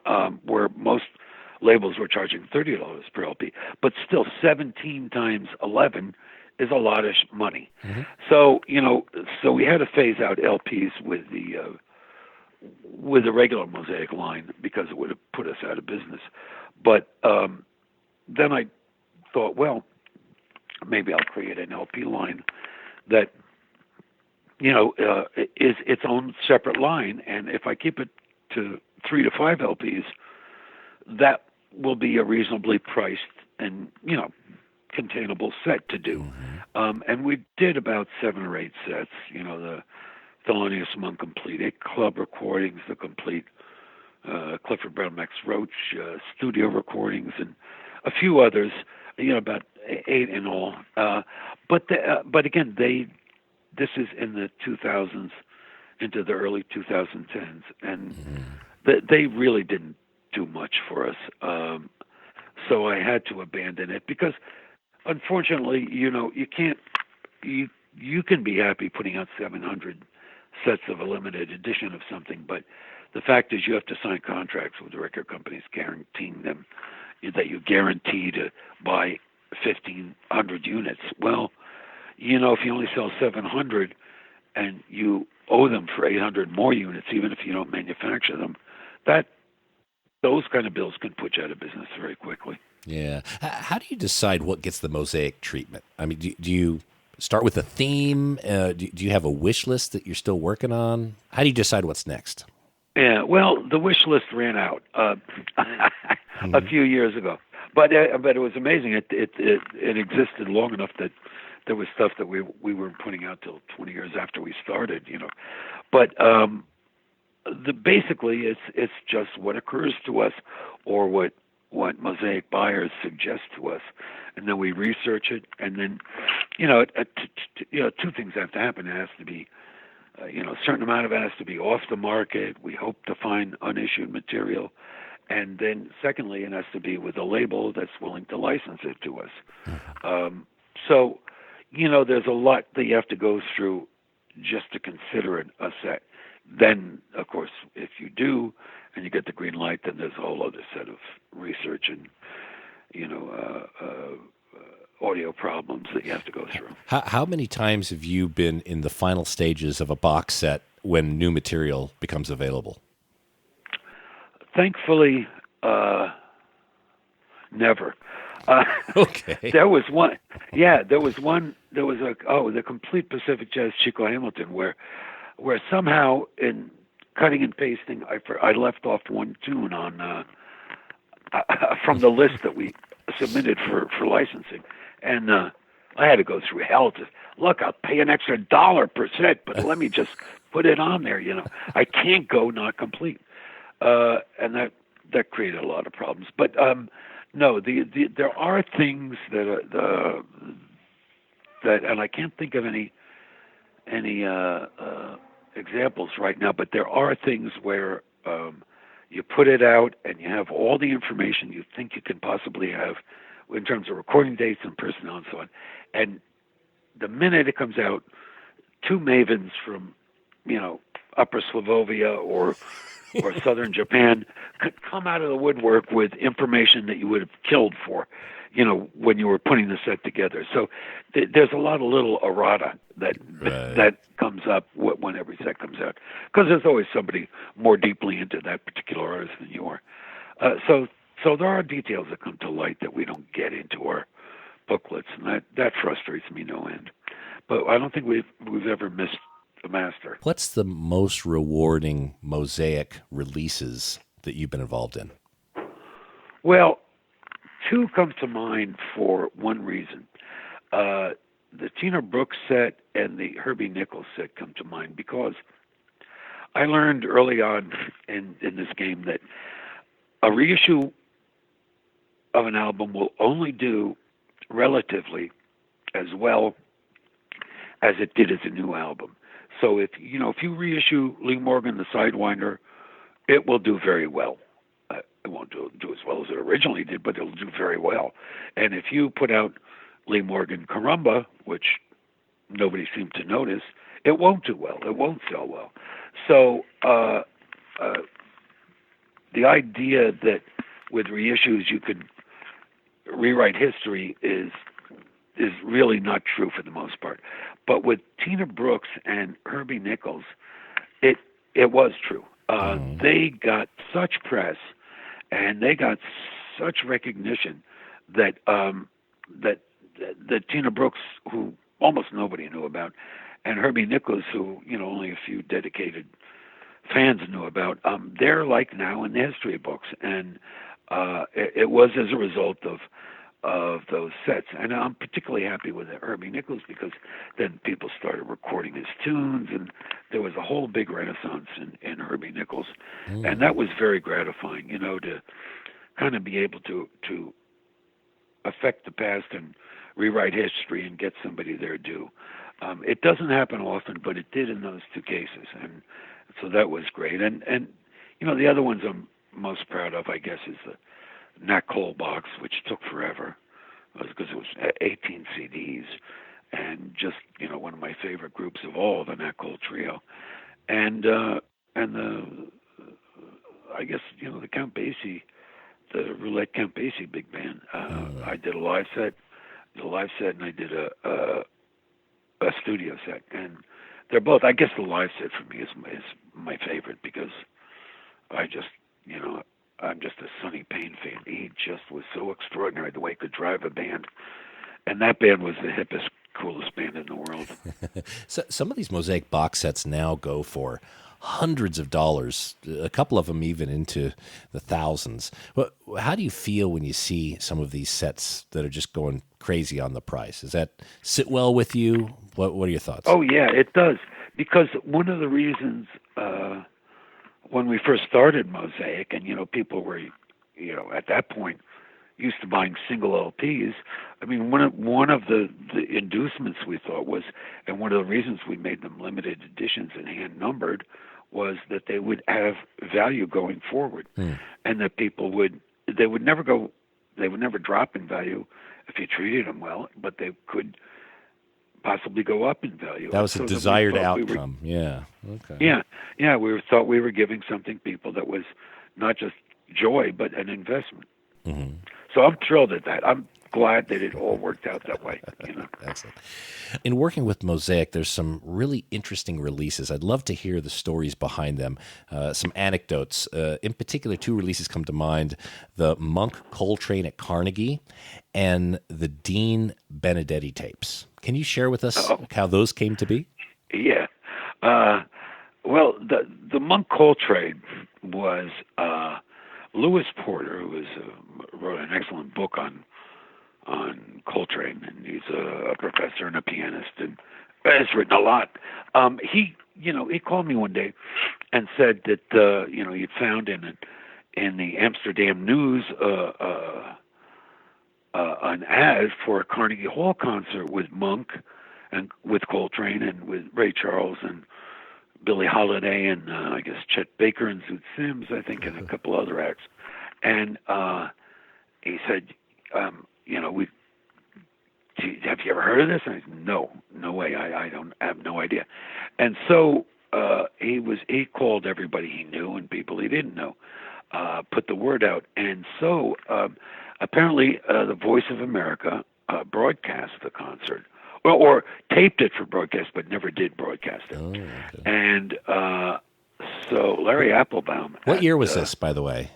where most labels were charging $30 per LP. But still, 17 times 11 is a lot of money. Mm-hmm. So we had to phase out LPs with the regular Mosaic line, because it would have put us out of business. But then I thought, well, maybe I'll create an LP line that is its own separate line, and if I keep it to 3 to 5 LPs, that will be a reasonably priced and containable set to do. Mm-hmm. And we did about 7 or 8 sets. The Thelonious Monk complete, 8 club recordings, the complete Clifford Brown Max Roach studio recordings, and a few others. About 8 in all. But again, this is in the 2000s into the early 2010s, and they really didn't do much for us. So I had to abandon it, because unfortunately, you can't. You can be happy putting out 700 sets of a limited edition of something, but the fact is you have to sign contracts with the record companies guaranteeing them that you guarantee to buy 1,500 units. Well, if you only sell 700 and you owe them for 800 more units, even if you don't manufacture them, those kind of bills can put you out of business very quickly. Yeah. How do you decide what gets the Mosaic treatment? I mean, do you start with a theme? Do you have a wish list that you're still working on? How do you decide what's next? Yeah, well, the wish list ran out a few years ago, but it was amazing. It existed long enough that there was stuff that we weren't putting out till 20 years after we started, But basically, it's just what occurs to us, or what Mosaic buyers suggest to us, and then we research it, and then two things have to happen. It has to be a certain amount of it has to be off the market. We hope to find unissued material. And then secondly, it has to be with a label that's willing to license it to us. Mm-hmm. So, there's a lot that you have to go through just to consider it a set. Then, of course, if you do and you get the green light, then there's a whole other set of research and, audio problems that you have to go through. How many times have you been in the final stages of a box set when new material becomes available? Thankfully, never. Okay. There was one. Yeah, there was the complete Pacific Jazz Chico Hamilton, where somehow in cutting and pasting, I left off one tune on from the list that we submitted for licensing, and I had to go through hell to look. I'll pay an extra $1 per set, but let me just put it on there. I can't go not complete, and that created a lot of problems. But no, there are things that and I can't think of any examples right now, but there are things where you put it out and you have all the information you think you can possibly have in terms of recording dates and personnel and so on. And the minute it comes out, two mavens from, Upper Slovovia or southern Japan could come out of the woodwork with information that you would have killed for, when you were putting the set together. So there's a lot of little errata that comes up when every set comes out, because there's always somebody more deeply into that particular artist than you are. So there are details that come to light that we don't get into our booklets, and that frustrates me no end. But I don't think we've ever missed a master. What's the most rewarding mosaic releases that you've been involved in? Well, two come to mind for one reason. The Tina Brooks set and the Herbie Nichols set come to mind because I learned early on in this game that a reissue of an album will only do relatively as well as it did as a new album. So if you reissue Lee Morgan, The Sidewinder, it will do very well. It won't do as well as it originally did, but it'll do very well. And if you put out Lee Morgan Carumba, which nobody seemed to notice, it won't do well. It won't sell well. So the idea that with reissues you could rewrite history is really not true for the most part. But with Tina Brooks and Herbie Nichols, it was true. They got such press and they got such recognition that that Tina Brooks, who almost nobody knew about, and Herbie Nichols, who only a few dedicated fans knew about, they're like now in the history books, and it was as a result of those sets. And I'm particularly happy with Herbie Nichols because then people started recording his tunes, and there was a whole big renaissance in Herbie Nichols. And that was very gratifying, to kind of be able to affect the past and rewrite history and get somebody their due. It doesn't happen often, but it did in those two cases, and so that was great. And the other ones I'm most proud of, I guess, is the Nat Cole box, which took forever, because it was 18 CDs, and just one of my favorite groups of all, the Nat Cole Trio, and the I guess the Count Basie, the Roulette Count Basie big band. I did a live set, and I did a studio set, and they're both. I guess the live set for me is my favorite because I just I'm just a Sonny Payne fan. He just was so extraordinary the way he could drive a band. And that band was the hippest, coolest band in the world. So some of these Mosaic box sets now go for hundreds of dollars, a couple of them even into the thousands. How do you feel when you see some of these sets that are just going crazy on the price? Does that sit well with you? What are your thoughts? Oh, yeah, it does. Because one of the reasons when we first started Mosaic, and people were, at that point used to buying single LPs. I mean, one of the inducements we thought was, and one of the reasons we made them limited editions and hand numbered, was that they would have value going forward, and that people would never drop in value if you treated them well, but they could possibly go up in value. That was a desired outcome. Yeah. Okay. Yeah. We thought we were giving something people that was not just joy, but an investment. Mm-hmm. So I'm thrilled at that. I'm glad that it all worked out that way. Excellent. In working with Mosaic, there's some really interesting releases. I'd love to hear the stories behind them, some anecdotes. In particular, two releases come to mind: the Monk Coltrane at Carnegie and the Dean Benedetti tapes. Can you share with us how those came to be? Yeah. Well, the Monk Coltrane was Lewis Porter, who wrote an excellent book on Coltrane, and he's a professor and a pianist, and has written a lot. He he called me one day and said that he'd found in the Amsterdam News an ad for a Carnegie Hall concert with Monk and with Coltrane and with Ray Charles and Billie Holiday and I guess Chet Baker and Zoot Sims, I think, and a couple other acts. And he said, have you ever heard of this? And I said, no way. I have no idea. And so he called everybody he knew and people he didn't know, put the word out. And so apparently the Voice of America broadcast the concert, or taped it for broadcast, but never did broadcast it. Oh, okay. And so Larry Applebaum. What year was this, by the way?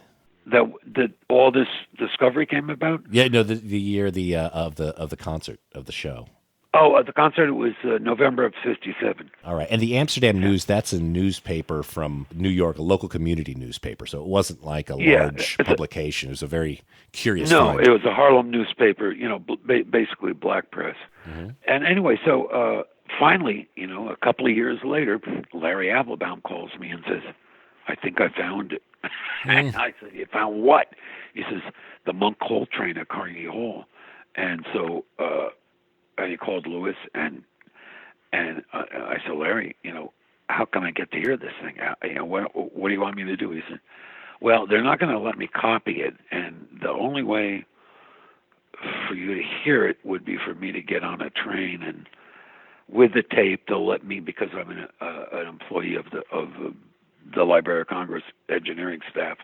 That all this discovery came about? Yeah, no, the year of the concert, of the show. Oh, the concert was November of '57. All right, and the Amsterdam News, that's a newspaper from New York, a local community newspaper, so it wasn't like a large publication. It was a very curious find. It was a Harlem newspaper, basically black press. Mm-hmm. And anyway, so finally, a couple of years later, Larry Applebaum calls me and says, I think I found it. And I said, you found what? He says, the Monk Coltrane at Carnegie Hall. And so he called Lewis, and I said, Larry, how can I get to hear this thing? What do you want me to do? He said, well, they're not going to let me copy it, and the only way for you to hear it would be for me to get on a train, and with the tape, they'll let me, because I'm an employee of the Library of Congress engineering staff,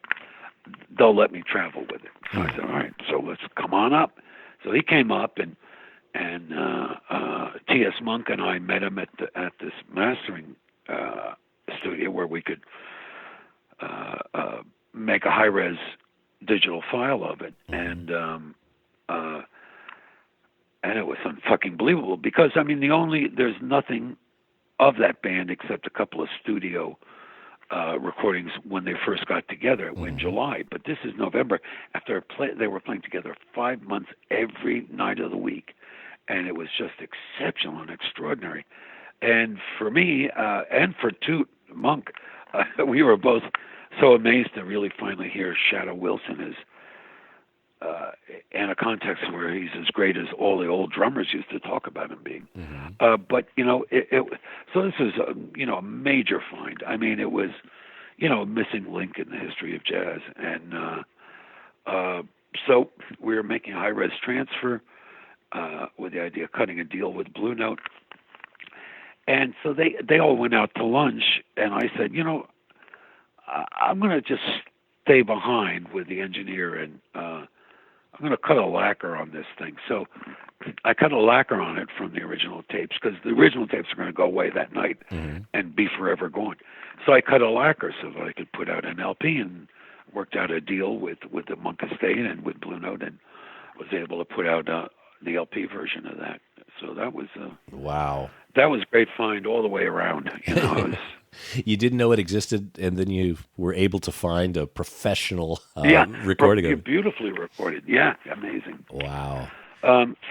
they'll let me travel with it. So I said, all right, so let's come on up. So he came up, and T.S. Monk and I met him at this mastering studio where we could make a high-res digital file of it, and it was fucking believable because there's nothing of that band except a couple of studio recordings when they first got together in July, but this is November. After they were playing together 5 months every night of the week, and it was just exceptional and extraordinary. And for me and for Toot Monk, we were both so amazed to really finally hear Shadow Wilson is in a context where he's as great as all the old drummers used to talk about him being. Mm-hmm. But so this is a major find. It was a missing link in the history of jazz, and so we were making a high-res transfer with the idea of cutting a deal with Blue Note. And so they all went out to lunch, and I said, I'm going to just stay behind with the engineer, and I'm going to cut a lacquer on this thing. So I cut a lacquer on it from the original tapes, because the original tapes are going to go away that night and be forever gone. So I cut a lacquer so that I could put out an LP, and worked out a deal with the Monk Estate and with Blue Note, and was able to put out the LP version of that. So that was wow. That was a great find all the way around. You didn't know it existed, and then you were able to find a professional recording of it. Beautifully recorded. Yeah, amazing. Wow.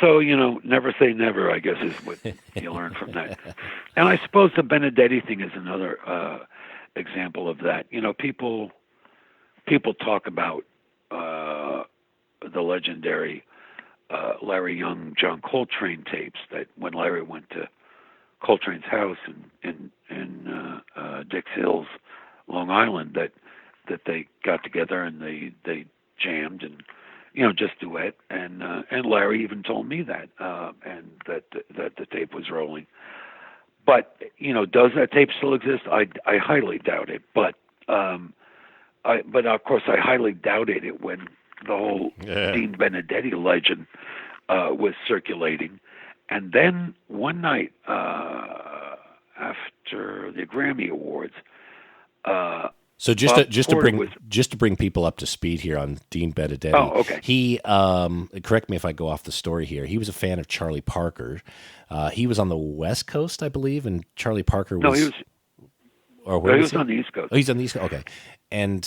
So, never say never, I guess, is what you learn from that. And I suppose the Benedetti thing is another example of that. People talk about the legendary Larry Young, John Coltrane tapes, that when Larry went to Coltrane's house in Dix Hills, Long Island, that they got together and they jammed and just duet, and Larry even told me that and that the tape was rolling. But does that tape still exist? I highly doubt it. But of course I highly doubted it when the whole Dean Benedetti legend was circulating. And then one night after the Grammy Awards, so just to bring people up to speed here on Dean Benedetti. Oh, okay. He correct me if I go off the story here. He was a fan of Charlie Parker. He was on the West Coast, I believe, and Charlie Parker was. No, he was on the East Coast. Oh, he's on the East Coast. Okay. And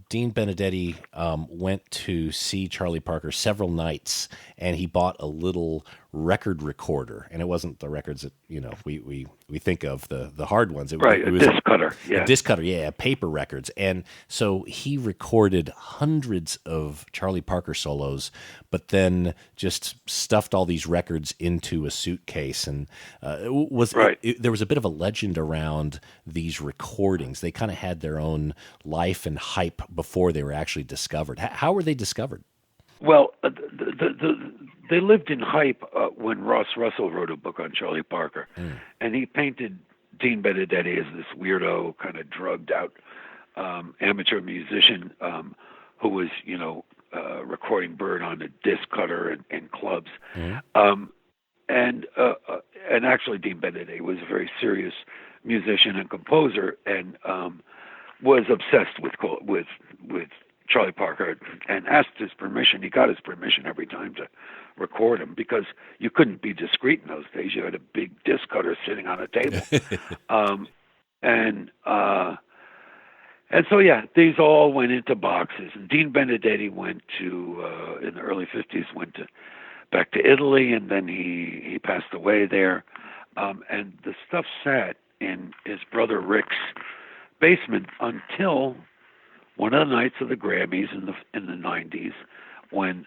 Dean Benedetti went to see Charlie Parker several nights, and he bought a little record recorder. And it wasn't the records that we think of, the hard ones. It was disc cutter, yeah, a disc cutter, yeah, paper records. And so he recorded hundreds of Charlie Parker solos, but then just stuffed all these records into a suitcase. And there was a bit of a legend around these recordings. They kind of had their own life and hype before they were actually discovered. How were they discovered? Well, they lived in hype when Ross Russell wrote a book on Charlie Parker, and he painted Dean Benedetti as this weirdo, kind of drugged out amateur musician who was, recording Bird on a disc cutter in clubs. And actually, Dean Benedetti was a very serious musician and composer, and was obsessed with Charlie Parker and asked his permission. He got his permission every time to record him, because you couldn't be discreet in those days. You had a big disc cutter sitting on a table. And so, these all went into boxes. And Dean Benedetti went to, in the early 50s, back to Italy, and then he passed away there. And the stuff sat in his brother Rick's basement until one of the nights of the Grammys in the 90s, when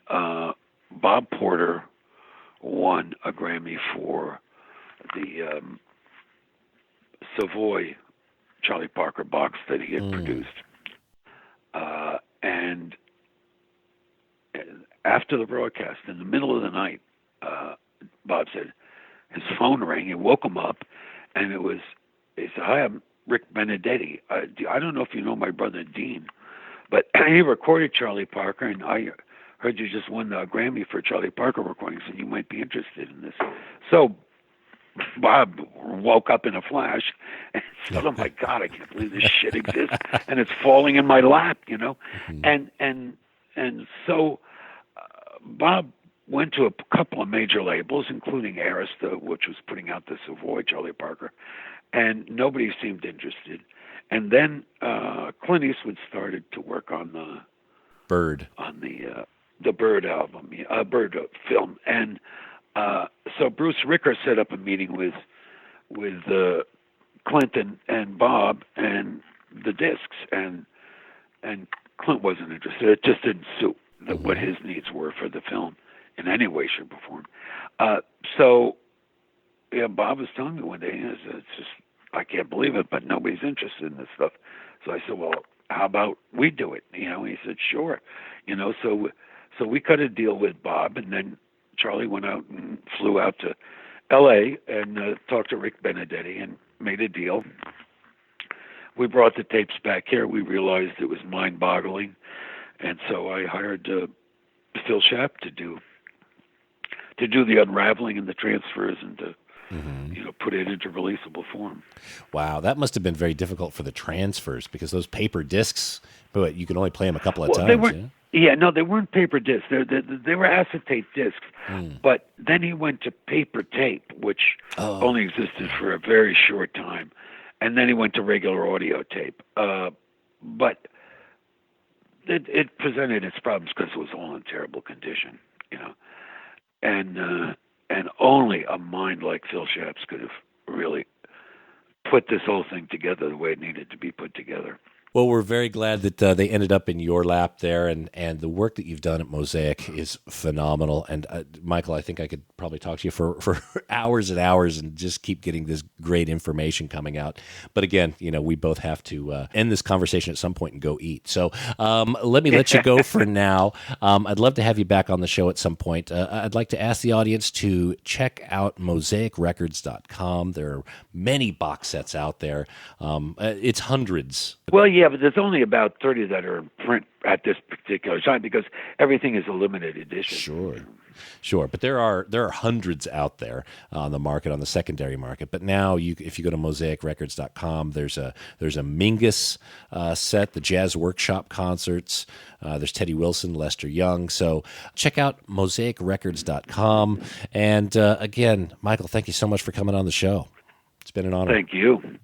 Bob Porter won a Grammy for the Savoy Charlie Parker box that he had produced. And after the broadcast, in the middle of the night, Bob said his phone rang. He woke him up, and he said, "Hi, I'm Rick Benedetti. I don't know if you know my brother Dean, but he recorded Charlie Parker, and I heard you just won the Grammy for Charlie Parker recordings, and you might be interested in this." So Bob woke up in a flash and said, "Oh my God, I can't believe this shit exists, and it's falling in my lap," And so Bob went to a couple of major labels, including Arista, which was putting out the Savoy Charlie Parker, and nobody seemed interested. And then Clint Eastwood started to work on the Bird, on the Bird album, Bird film, and so Bruce Ricker set up a meeting with Clinton and Bob and the discs, and Clint wasn't interested. It just didn't suit what his needs were for the film in any way, shape, or form. So Bob was telling me one day, it's just, I can't believe it, but nobody's interested in this stuff. So I said, well, how about we do it? He said, sure. So we cut a deal with Bob, and then Charlie went out and flew out to L.A. and talked to Rick Benedetti and made a deal. We brought the tapes back here. We realized it was mind-boggling, and so I hired Phil Schaap to do the unraveling and the transfers and to put it into releasable form. Wow, that must have been very difficult for the transfers, because those paper discs, but you can only play them a couple of times. They weren't paper discs. They were acetate discs. But then he went to paper tape, which only existed for a very short time. And then he went to regular audio tape. But it presented its problems because it was all in terrible condition, And only a mind like Phil Schaap's could have really put this whole thing together the way it needed to be put together. Well, we're very glad that they ended up in your lap there, and the work that you've done at Mosaic is phenomenal. And Michael, I think I could probably talk to you for hours and hours and just keep getting this great information coming out. But again, we both have to end this conversation at some point and go eat. So let me let you go for now. I'd love to have you back on the show at some point. I'd like to ask the audience to check out mosaicrecords.com. There are many box sets out there. It's hundreds. Well, yeah, but there's only about 30 that are in print at this particular time because everything is a limited edition. Sure. But there are hundreds out there on the market, on the secondary market. But now, if you go to mosaicrecords.com, there's a Mingus set, the Jazz Workshop concerts. There's Teddy Wilson, Lester Young. So check out mosaicrecords.com. And again, Michael, thank you so much for coming on the show. It's been an honor. Thank you.